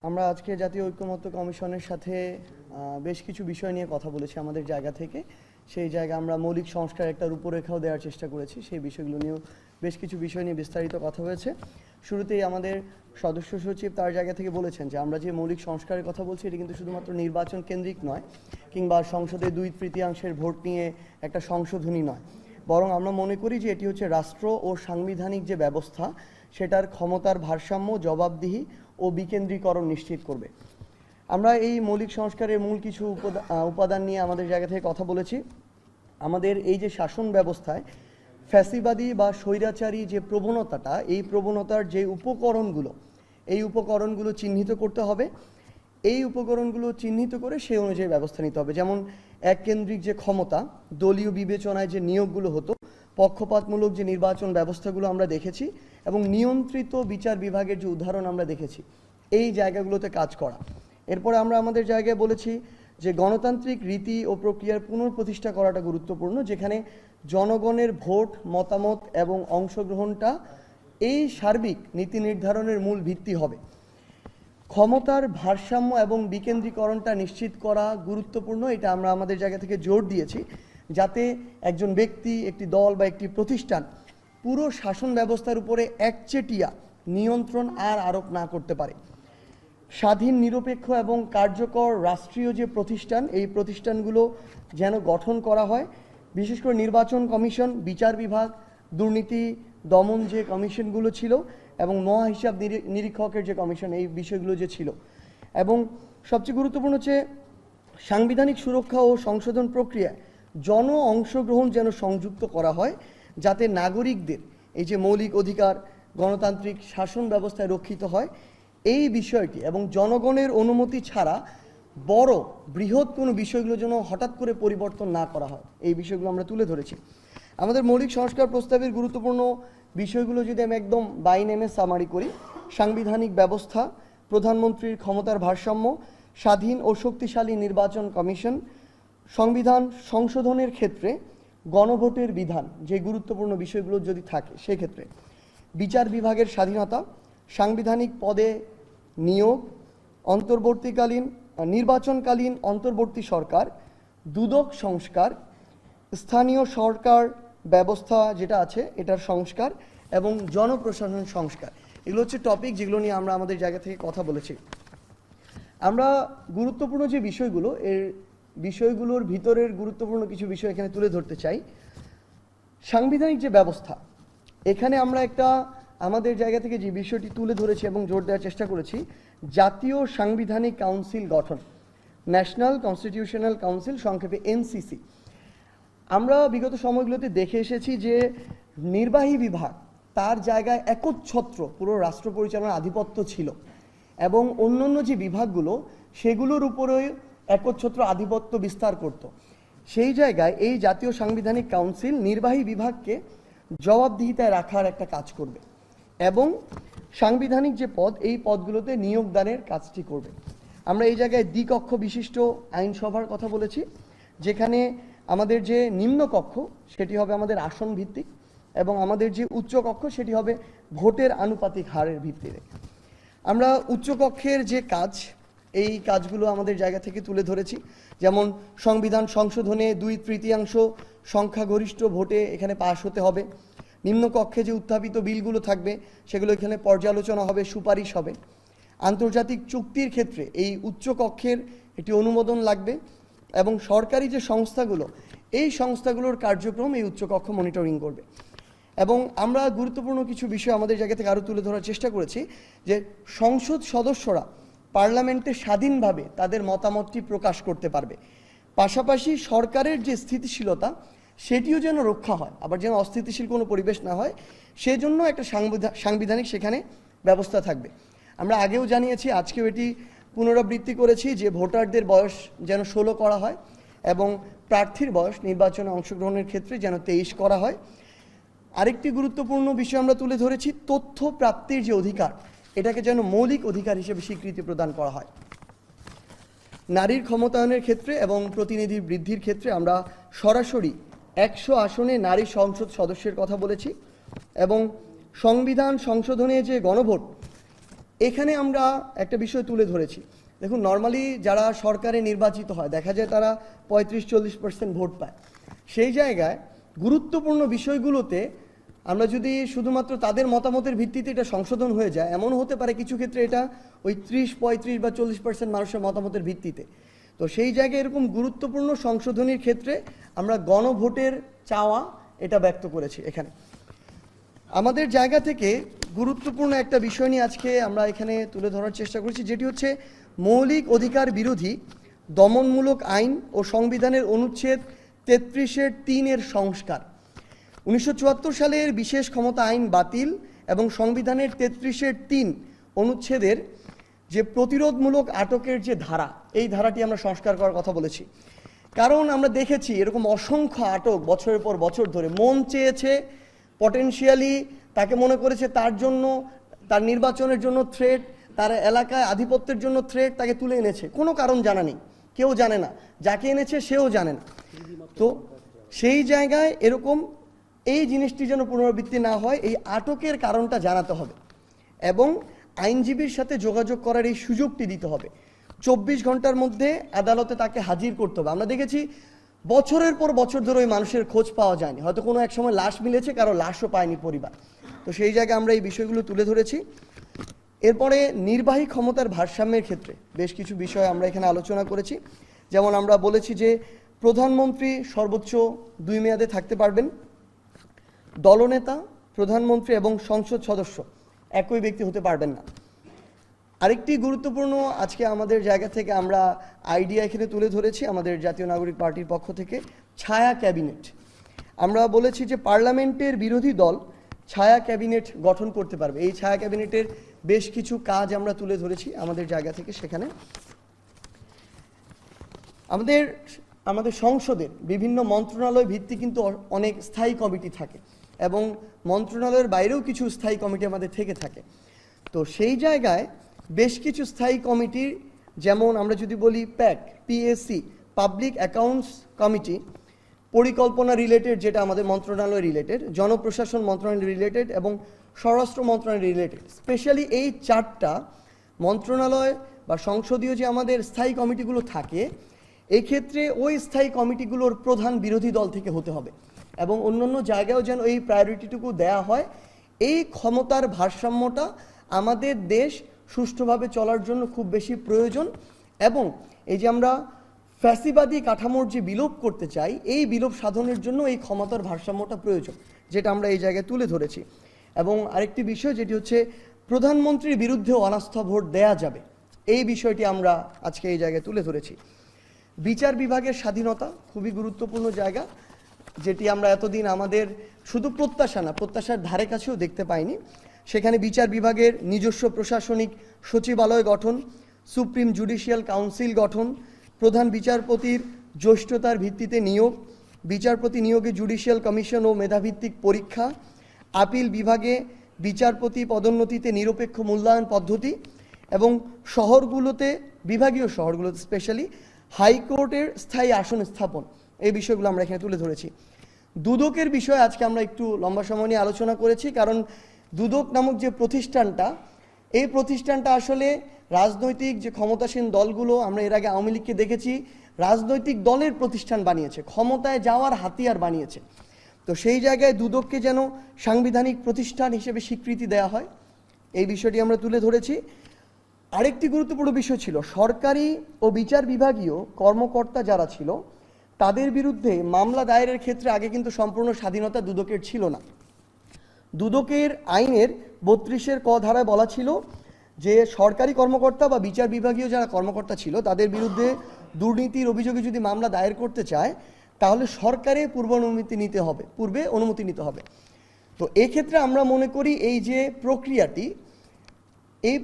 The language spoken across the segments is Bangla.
আমরা আজকে জাতীয় ঐক্যমত্য কমিশনের সাথে বেশ কিছু বিষয় নিয়ে কথা বলেছি আমাদের জায়গা থেকে। সেই জায়গায় আমরা মৌলিক সংস্কার একটা রূপরেখাও দেওয়ার চেষ্টা করেছি। সেই বিষয়গুলো নিয়েও বেশ কিছু বিষয় নিয়ে বিস্তারিত কথা হয়েছে। শুরুতেই আমাদের সদস্য সচিব তার জায়গা থেকে বলেছেন যে আমরা যে মৌলিক সংস্কারের কথা বলছি এটি কিন্তু শুধুমাত্র নির্বাচন কেন্দ্রিক নয়, কিংবা সংসদে 2/3 ভোট নিয়ে একটা সংশোধনী নয়, বরং আমরা মনে করি যে এটি হচ্ছে রাষ্ট্র ও সাংবিধানিক যে ব্যবস্থা সেটার ক্ষমতার ভারসাম্য, জবাবদিহি ও বিকেন্দ্রীকরণ নিশ্চিত করবে। আমরা এই মৌলিক সংস্কারের মূল কিছু উপাদান নিয়ে আমাদের জায়গা থেকে কথা বলেছি। আমাদের এই যে শাসন ব্যবস্থায় ফ্যাসিবাদী বা স্বৈরাচারী যে প্রবণতাটা, এই প্রবণতার যে উপকরণগুলো চিহ্নিত করতে হবে। এই উপকরণগুলো চিহ্নিত করে সেই অনুযায়ী ব্যবস্থা নিতে হবে। যেমন এককেন্দ্রিক যে ক্ষমতা, দলীয় বিবেচনায় যে নিয়োগগুলো হতো, পক্ষপাতমূলক যে নির্বাচন ব্যবস্থাগুলো আমরা দেখেছি, এবং নিয়ন্ত্রিত বিচার বিভাগের যে উদাহরণ আমরা দেখেছি, এই জায়গাগুলোতে কাজ করা। এরপরে আমরা আমাদের জায়গায় বলেছি যে গণতান্ত্রিক রীতি ও প্রক্রিয়ার পুনঃপ্রতিষ্ঠা করাটা গুরুত্বপূর্ণ, যেখানে জনগণের ভোট, মতামত এবং অংশগ্রহণটা এই সার্বিক নীতি নির্ধারণের মূল ভিত্তি হবে। ক্ষমতার ভারসাম্য এবং বিকেন্দ্রীকরণটা নিশ্চিত করা গুরুত্বপূর্ণ, এটা আমরা আমাদের জায়গা থেকে জোর দিয়েছি, যাতে একজন ব্যক্তি, একটি দল বা একটি প্রতিষ্ঠান পুরো শাসন ব্যবস্থার উপরে একচেটিয়া নিয়ন্ত্রণ আর আরোপ না করতে পারে। স্বাধীন, নিরপেক্ষ এবং কার্যকর রাষ্ট্রীয় যে প্রতিষ্ঠান, এই প্রতিষ্ঠানগুলো যেন গঠন করা হয়। বিশেষ করে নির্বাচন কমিশন, বিচার বিভাগ, দুর্নীতি দমন যে কমিশনগুলো ছিল, এবং মহাহিসাব নিরীক্ষকের যে কমিশন, এই বিষয়গুলো যে ছিল। এবং সবচেয়ে গুরুত্বপূর্ণ হচ্ছে সাংবিধানিক সুরক্ষা ও সংশোধন প্রক্রিয়ায় জন অংশগ্রহণ যেন সংযুক্ত করা হয়, যাতে নাগরিকদের এই যে মৌলিক অধিকার গণতান্ত্রিক শাসন ব্যবস্থায় রক্ষিত হয়, এই বিষয়টি, এবং জনগণের অনুমতি ছাড়া বৃহৎ কোনো বিষয়গুলো যেন হঠাৎ করে পরিবর্তন না করা হয়, এই বিষয়গুলো আমরা তুলে ধরেছি। আমাদের মৌলিক সংস্কার প্রস্তাবের গুরুত্বপূর্ণ বিষয়গুলো যদি আমি একদম বাই নেমে সামারি করি: সাংবিধানিক ব্যবস্থা, প্রধানমন্ত্রীর ক্ষমতার ভারসাম্য, স্বাধীন ও শক্তিশালী নির্বাচন কমিশন, সংবিধান সংশোধনের ক্ষেত্রে গণভোটের বিধান, যে গুরুত্বপূর্ণ বিষয়গুলো যদি থাকে সেক্ষেত্রে বিচার বিভাগের স্বাধীনতা, সাংবিধানিক পদে নিয়োগ, নির্বাচনকালীন অন্তর্বর্তী সরকার, দুদক সংস্কার, স্থানীয় সরকার ব্যবস্থা যেটা আছে এটার সংস্কার, এবং জনপ্রশাসন সংস্কার। এগুলো হচ্ছে টপিক যেগুলো নিয়ে আমরা আমাদের জায়গা থেকে কথা বলেছি। আমরা গুরুত্বপূর্ণ যে বিষয়গুলোর ভিতরের গুরুত্বপূর্ণ কিছু বিষয় এখানে তুলে ধরতে চাই। সাংবিধানিক যে ব্যবস্থা, এখানে আমরা আমাদের জায়গা থেকে যে বিষয়টি তুলে ধরেছি এবং জোর দেওয়ার চেষ্টা করেছি, জাতীয় সাংবিধানিক কাউন্সিল গঠন, ন্যাশনাল কনস্টিটিউশনাল কাউন্সিল, সংক্ষেপে এনসিসি। আমরা বিগত সময়গুলোতে দেখে এসেছি যে নির্বাহী বিভাগ তার জায়গায় একচ্ছত্র পুরো রাষ্ট্র পরিচালনার আধিপত্য ছিল, এবং অন্যান্য যে বিভাগগুলো সেগুলোর উপরে একচ্ছত্র আধিপত্য বিস্তার করত। সেই জায়গায় এই জাতীয় সাংবিধানিক কাউন্সিল নির্বাহী বিভাগকে জবাবদিহিতায় রাখার একটা কাজ করবে, এবং সাংবিধানিক যে পদ, এই পদগুলোতে নিয়োগদানের কাজটি করবে। আমরা এই জায়গায় দ্বিকক্ষ বিশিষ্ট আইনসভার কথা বলেছি, যেখানে আমাদের যে নিম্ন কক্ষ সেটি হবে আমাদের আসন ভিত্তিক, এবং আমাদের যে উচ্চ কক্ষ সেটি হবে ভোটের আনুপাতিক হারের ভিত্তিতে। আমরা উচ্চকক্ষের যে কাজ, এই কাজগুলো আমাদের জায়গা থেকে তুলে ধরেছি। যেমন সংবিধান সংশোধনে 2/3 সংখ্যাগরিষ্ঠ ভোটে এখানে পাশ হতে হবে। নিম্নকক্ষে যে উত্থাপিত বিলগুলো থাকবে সেগুলো এখানে পর্যালোচনা হবে, সুপারিশ হবে। আন্তর্জাতিক চুক্তির ক্ষেত্রে এই উচ্চকক্ষের একটি অনুমোদন লাগবে, এবং সরকারি যে সংস্থাগুলো, এই সংস্থাগুলোর কার্যক্রম এই উচ্চকক্ষ মনিটরিং করবে। এবং আমরা গুরুত্বপূর্ণ কিছু বিষয় আমাদের জায়গা থেকে আরও তুলে ধরার চেষ্টা করেছি, যে সংসদ সদস্যরা পার্লামেন্টে স্বাধীনভাবে তাদের মতামতটি প্রকাশ করতে পারবে। পাশাপাশি সরকারের যে স্থিতিশীলতা সেটিও যেন রক্ষা হয়, আবার যেন অস্থিতিশীল কোনো পরিবেশ না হয়, সেজন্য একটা সাংবিধানিক সেখানে ব্যবস্থা থাকবে। আমরা আগেও জানিয়েছি, আজকেও এটি পুনরাবৃত্তি করেছি, যে ভোটারদের বয়স যেন 16 করা হয়, এবং প্রার্থীর বয়স নির্বাচনে অংশগ্রহণের ক্ষেত্রে যেন 23 করা হয়। আরেকটি গুরুত্বপূর্ণ বিষয় আমরা তুলে ধরেছি, তথ্য প্রাপ্তির যে অধিকার, এটাকে যেন মৌলিক অধিকার হিসেবে স্বীকৃতি প্রদান করা হয়। নারীর ক্ষমতায়নের ক্ষেত্রে এবং প্রতিনিধি বৃদ্ধির ক্ষেত্রে আমরা সরাসরি 100 আসনে নারী সংসদ সদস্যের কথা বলেছি, এবং সংবিধান সংশোধনে যে গণভোট, এখানে আমরা একটা বিষয় তুলে ধরেছি। দেখুন, নর্মালি যারা সরকারে নির্বাচিত হয় দেখা যায় তারা 35-40% ভোট পায়। সেই জায়গায় গুরুত্বপূর্ণ বিষয়গুলোতে আমরা যদি শুধুমাত্র তাদের মতামতের ভিত্তিতে এটা সংশোধন হয়ে যায়, এমন হতে পারে কিছু ক্ষেত্রে এটা ওই 30-35 বা 40% মানুষের মতামতের ভিত্তিতে। তো সেই জায়গায় এরকম গুরুত্বপূর্ণ সংশোধনীর ক্ষেত্রে আমরা গণভোটের চাওয়া এটা ব্যক্ত করেছি। এখানে আমাদের জায়গা থেকে গুরুত্বপূর্ণ একটা বিষয় নিয়ে আজকে আমরা এখানে তুলে ধরার চেষ্টা করেছি, যেটি হচ্ছে মৌলিক অধিকার বিরোধী দমনমূলক আইন ও সংবিধানের অনুচ্ছেদ 33-3 সংস্কার। 1974 সালের বিশেষ ক্ষমতা আইন বাতিল এবং সংবিধানের 33-3 অনুচ্ছেদের যে প্রতিরোধমূলক আটকের যে ধারা, এই ধারাটি আমরা সংস্কার করার কথা বলেছি। কারণ আমরা দেখেছি এরকম অসংখ্য আটক বছরের পর বছর ধরে, মন চেয়েছে, পটেনশিয়ালি তাকে মনে করেছে তার জন্য, তার নির্বাচনের জন্য থ্রেট, তার এলাকায় আধিপত্যের জন্য থ্রেট, তাকে তুলে এনেছে। কোনো কারণ জানা নেই, কেউ জানে না, যাকে এনেছে সেও জানে না। তো সেই জায়গায় এরকম এই জিনিসটি যেন পুনরাবৃত্তি না হয়, এই আটকের কারণটা জানাতে হবে এবং আইনজীবীর সাথে যোগাযোগ করার এই সুযোগটি দিতে হবে। 24 ঘন্টার মধ্যে আদালতে তাকে হাজির করতে হবে। আমরা দেখেছি বছরের পর বছর ধরে ওই মানুষের খোঁজ পাওয়া যায়নি, হয়তো কোনো এক সময় লাশ মিলেছে, কারো লাশও পায়নি পরিবার। তো সেই জায়গায় আমরা এই বিষয়গুলো তুলে ধরেছি। এরপরে নির্বাহী ক্ষমতার ভারসাম্যের ক্ষেত্রে বেশ কিছু বিষয় আমরা এখানে আলোচনা করেছি। যেমন আমরা বলেছি যে প্রধানমন্ত্রী সর্বোচ্চ 2 মেয়াদে থাকতে পারবেন, দলনেতা, প্রধানমন্ত্রী এবং সংসদ সদস্য একই ব্যক্তি হতে পারবেন না। আরেকটি গুরুত্বপূর্ণ আজকে আমাদের জায়গা থেকে আমরা আইডিয়া এখানে তুলে ধরেছি আমাদের জাতীয় নাগরিক পার্টির পক্ষ থেকে, ছায়া ক্যাবিনেট। আমরা বলেছি যে পার্লামেন্টের বিরোধী দল ছায়া ক্যাবিনেট গঠন করতে পারবে। এই ছায়া ক্যাবিনেটের বেশ কিছু কাজ আমরা তুলে ধরেছি আমাদের জায়গা থেকে। সেখানে আমাদের সংসদের বিভিন্ন মন্ত্রণালয় ভিত্তিক কিন্তু অনেক স্থায়ী কমিটি থাকে এবং মন্ত্রণালয়ের বাইরেও কিছু স্থায়ী কমিটি আমাদের থেকে থাকে। তো সেই জায়গায় বেশ কিছু স্থায়ী কমিটির, যেমন আমরা যদি বলি পিএসসি, পাবলিক অ্যাকাউন্টস কমিটি, পরিকল্পনা রিলেটেড যেটা আমাদের মন্ত্রণালয় রিলেটেড, জনপ্রশাসন মন্ত্রণালয় রিলেটেড এবং স্বরাষ্ট্র মন্ত্রণালয় রিলেটেড, স্পেশালি এই 4টা মন্ত্রণালয় বা সংসদীয় যে আমাদের স্থায়ী কমিটিগুলো থাকে, এই ক্ষেত্রে ওই স্থায়ী কমিটিগুলোর প্রধান বিরোধী দল থেকে হতে হবে এবং অন্যান্য জায়গায়ও যেন এই প্রায়োরিটিটুকু দেয়া হয়। এই ক্ষমতার ভারসাম্যটা আমাদের দেশ সুষ্ঠুভাবে চলার জন্য খুব বেশি প্রয়োজন এবং এই যে আমরা ফ্যাসিবাদী কাঠামোর যে বিলোপ করতে চাই, এই বিলোপ সাধনের জন্য এই ক্ষমতার ভারসাম্যটা প্রয়োজন, যেটা আমরা এই জায়গায় তুলে ধরেছি। এবং আরেকটি বিষয় যেটি হচ্ছে প্রধানমন্ত্রীর বিরুদ্ধেও অনাস্থা ভোট দেয়া যাবে, এই বিষয়টি আমরা আজকে এই জায়গায় তুলে ধরেছি। বিচার বিভাগের স্বাধীনতা খুবই গুরুত্বপূর্ণ জায়গা, যেটি আমরা এতদিন আমাদের শুধু প্রত্যাশা না, প্রত্যাশার ধারে কাছেও দেখতে পাইনি। সেখানে বিচার বিভাগের নিজস্ব প্রশাসনিক সচিবালয় গঠন, সুপ্রিম জুডিশিয়াল কাউন্সিল গঠন, প্রধান বিচারপতির জ্যেষ্ঠতার ভিত্তিতে নিয়োগ, বিচারপতি নিয়োগে জুডিশিয়াল কমিশন ও মেধাভিত্তিক পরীক্ষা, আপিল বিভাগে বিচারপতি পদোন্নতিতে নিরপেক্ষ মূল্যায়ন পদ্ধতি এবং শহরগুলোতে, বিভাগীয় শহরগুলোতে স্পেশালি হাইকোর্টের স্থায়ী আসন স্থাপন, এই বিষয়গুলো আমরা এখানে তুলে ধরেছি। দুদকের বিষয়ে আজকে আমরা একটু লম্বা সময় নিয়ে আলোচনা করেছি, কারণ দুদক নামক যে প্রতিষ্ঠানটা, এই প্রতিষ্ঠানটা আসলে রাজনৈতিক যে ক্ষমতাসীন দলগুলো, আমরা এর আগে আওয়ামী লীগকে দেখেছি রাজনৈতিক দলের প্রতিষ্ঠান বানিয়েছে, ক্ষমতায় যাওয়ার হাতিয়ার বানিয়েছে। তো সেই জায়গায় দুদককে যেন সাংবিধানিক প্রতিষ্ঠান হিসেবে স্বীকৃতি দেওয়া হয়, এই বিষয়টি আমরা তুলে ধরেছি। আরেকটি গুরুত্বপূর্ণ বিষয় ছিল সরকারি ও বিচার বিভাগীয় কর্মকর্তা যারা ছিল তাদের বিরুদ্ধে মামলা দায়েরের ক্ষেত্রে আগে কিন্তু সম্পূর্ণ স্বাধীনতা দুদকের ছিল না। দুদকের আইনের 32 ক ধারায় বলা ছিল যে সরকারি কর্মকর্তা বা বিচার বিভাগীয় যারা কর্মকর্তা ছিল তাদের বিরুদ্ধে দুর্নীতির অভিযোগে যদি মামলা দায়ের করতে চায় তাহলে সরকারের পূর্বে অনুমতি নিতে হবে। তো এক্ষেত্রে আমরা মনে করি এই যে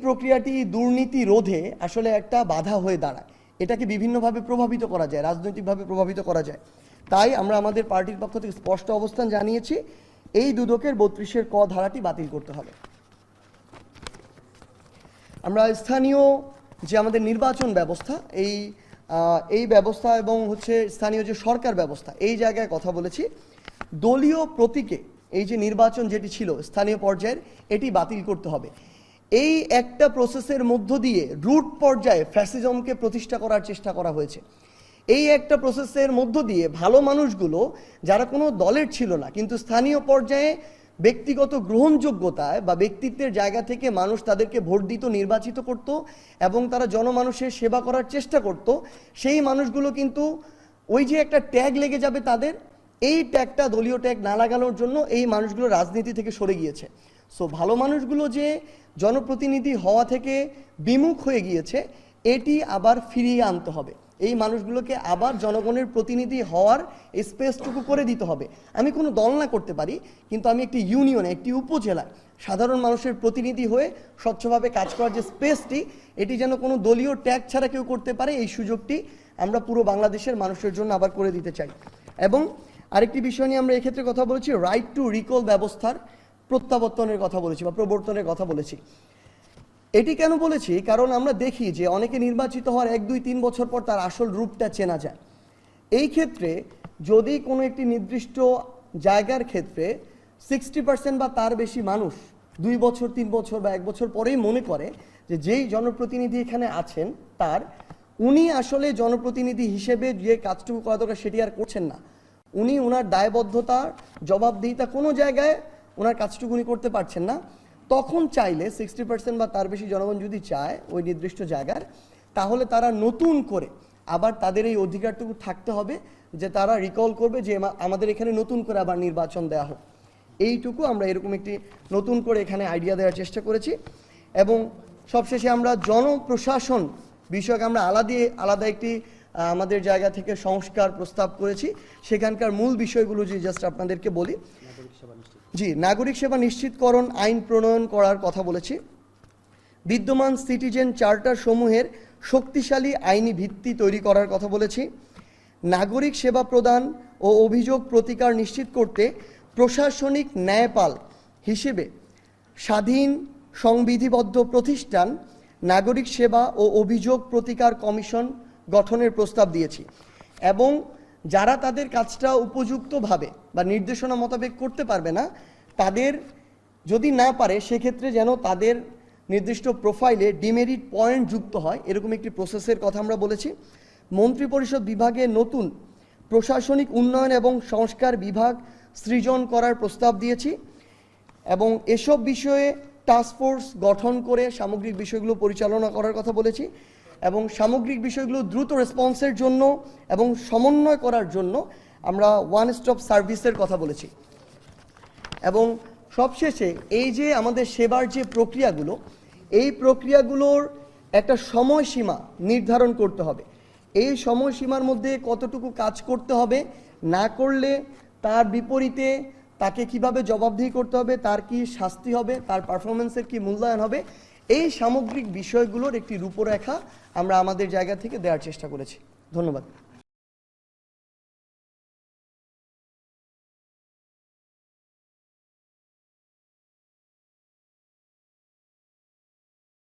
প্রক্রিয়াটি দুর্নীতি রোধে আসলে একটা বাধা হয়ে দাঁড়ায়, এটাকে বিভিন্নভাবে প্রভাবিত করা যায়, রাজনৈতিকভাবে প্রভাবিত করা যায়। তাই আমরা আমাদের পার্টির পক্ষ থেকে স্পষ্ট অবস্থান জানিয়েছি, এই দুদকের 32 ক ধারাটি বাতিল করতে হবে। আমরা স্থানীয় যে আমাদের নির্বাচন ব্যবস্থা, এই ব্যবস্থা এবং হচ্ছে স্থানীয় যে সরকার ব্যবস্থা, এই জায়গায় কথা বলেছি। দলীয় প্রতীকে এই যে নির্বাচন যেটি ছিল স্থানীয় পর্যায়ের, এটি বাতিল করতে হবে। এই একটা প্রসেসের মধ্য দিয়ে রুট পর্যায়ে ফ্যাসিজমকে প্রতিষ্ঠা করার চেষ্টা করা হয়েছে। এই একটা প্রসেসের মধ্য দিয়ে ভালো মানুষগুলো যারা কোনো দলের ছিল না, কিন্তু স্থানীয় পর্যায়ে ব্যক্তিগত গ্রহণযোগ্যতায় বা ব্যক্তিত্বের জায়গা থেকে মানুষ তাদেরকে ভোট দিত, নির্বাচিত করত এবং তারা জনমানুষের সেবা করার চেষ্টা করত, সেই মানুষগুলো কিন্তু ওই যে একটা ট্যাগ লেগে যাবে তাদের, এই ট্যাগটা দলীয় ট্যাগ না লাগানোর জন্য এই মানুষগুলো রাজনীতি থেকে সরে গিয়েছে। সো ভালো মানুষগুলো যে জনপ্রতিনিধি হওয়া থেকে বিমুখ হয়ে গিয়েছে, এটি আবার ফিরিয়ে আনতে হবে। এই মানুষগুলোকে আবার জনগণের প্রতিনিধি হওয়ার স্পেসটুকু করে দিতে হবে। আমি কোনো দল না করতে পারি, কিন্তু আমি একটি ইউনিয়নে, একটি উপজেলায় সাধারণ মানুষের প্রতিনিধি হয়ে স্বচ্ছভাবে কাজ করার যে স্পেসটি, এটি যেন কোনো দলীয় ট্যাগ ছাড়া কেউ করতে পারে, এই সুযোগটি আমরা পুরো বাংলাদেশের মানুষের জন্য আবার করে দিতে চাই। এবং আরেকটি বিষয় নিয়ে আমরা এক্ষেত্রে কথা বলেছি, রাইট টু রিকল ব্যবস্থার প্রত্যাবর্তনের কথা বলেছি বা প্রবর্তনের কথা বলেছি। এটি কেন বলেছি? কারণ আমরা দেখি যে অনেকে নির্বাচিত হওয়ার 1, 2, 3 বছর পর তার আসল রূপটা চেনা যায়। এই ক্ষেত্রে যদি কোনো একটি নির্দিষ্ট জায়গার ক্ষেত্রে 60% বা তার বেশি মানুষ 2 বছর, 3 বছর বা 1 বছর পরেই মনে করে যে যেই জনপ্রতিনিধি এখানে আছেন উনি আসলে জনপ্রতিনিধি হিসেবে যে কাজটুকু করা দরকার সেটি আর করছেন না, উনি ওনার দায়বদ্ধতার জবাবদিহিতা কোনো জায়গায় ওনার কাজটুকু উনি করতে পারছেন না, তখন চাইলে 60% বা তার বেশি জনগণ যদি চায় ওই নির্দিষ্ট জায়গার, তাহলে তারা নতুন করে আবার তাদের এই অধিকারটুকু থাকতে হবে যে তারা রিকল করবে যে আমাদের এখানে নতুন করে আবার নির্বাচন দেওয়া হোক। এইটুকু আমরা এরকম একটি নতুন করে এখানে আইডিয়া দেওয়ার চেষ্টা করেছি। এবং সবশেষে আমরা জনপ্রশাসন বিষয়কে আমরা আলাদা একটি আমাদের জায়গা থেকে সংস্কার প্রস্তাব করেছি। সেখানকার মূল বিষয়গুলো যে জাস্ট আপনাদেরকে বলি। জি, নাগরিক সেবা নিশ্চিতকরণ আইন প্রণয়ন করার কথা বলেছি। বিদ্যমান সিটিজেন চার্টার সমূহের শক্তিশালী আইনি ভিত্তি তৈরি করার কথা বলেছি। নাগরিক সেবা প্রদান ও অভিযোগ প্রতিকার নিশ্চিত করতে প্রশাসনিক ন্যায়পাল হিসেবে স্বাধীন সংবিধিবদ্ধ প্রতিষ্ঠান নাগরিক সেবা ও অভিযোগ প্রতিকার কমিশন গঠনের প্রস্তাব দিয়েছি। এবং যারা তাদের কাজটা উপযুক্তভাবে বা নির্দেশনা মোতাবেক করতে পারবে না, তাদের যদি না পারে সেক্ষেত্রে যেন তাদের নির্দিষ্ট প্রোফাইলে ডিমেরিট পয়েন্ট যুক্ত হয়, এরকম একটি প্রসেসের কথা আমরা বলেছি। মন্ত্রিপরিষদ বিভাগে নতুন প্রশাসনিক উন্নয়ন এবং সংস্কার বিভাগ সৃজন করার প্রস্তাব দিয়েছি। এবং এসব বিষয়ে টাস্কফোর্স গঠন করে সামগ্রিক বিষয়গুলো পরিচালনা করার কথা বলেছি। এবং সামগ্রিক বিষয়গুলো দ্রুত রেসপন্সের জন্য এবং সমন্বয় করার জন্য আমরা ওয়ান স্টপ সার্ভিসের কথা বলেছি। এবং সবশেষে এই যে আমাদের সেবার যে প্রক্রিয়াগুলো, এই প্রক্রিয়াগুলোর একটা সময়সীমা নির্ধারণ করতে হবে। এই সময়সীমার মধ্যে কতটুকু কাজ করতে হবে, না করলে তার বিপরীতে তাকে কিভাবে জবাবদিহি করতে হবে, তার কি শাস্তি হবে, তার পারফরমেন্সের কি মূল্যায়ন হবে, এই সামগ্রিক বিষয়গুলোর একটি রূপরেখা আমরা আমাদের জায়গা থেকে দেওয়ার চেষ্টা করেছি। ধন্যবাদ।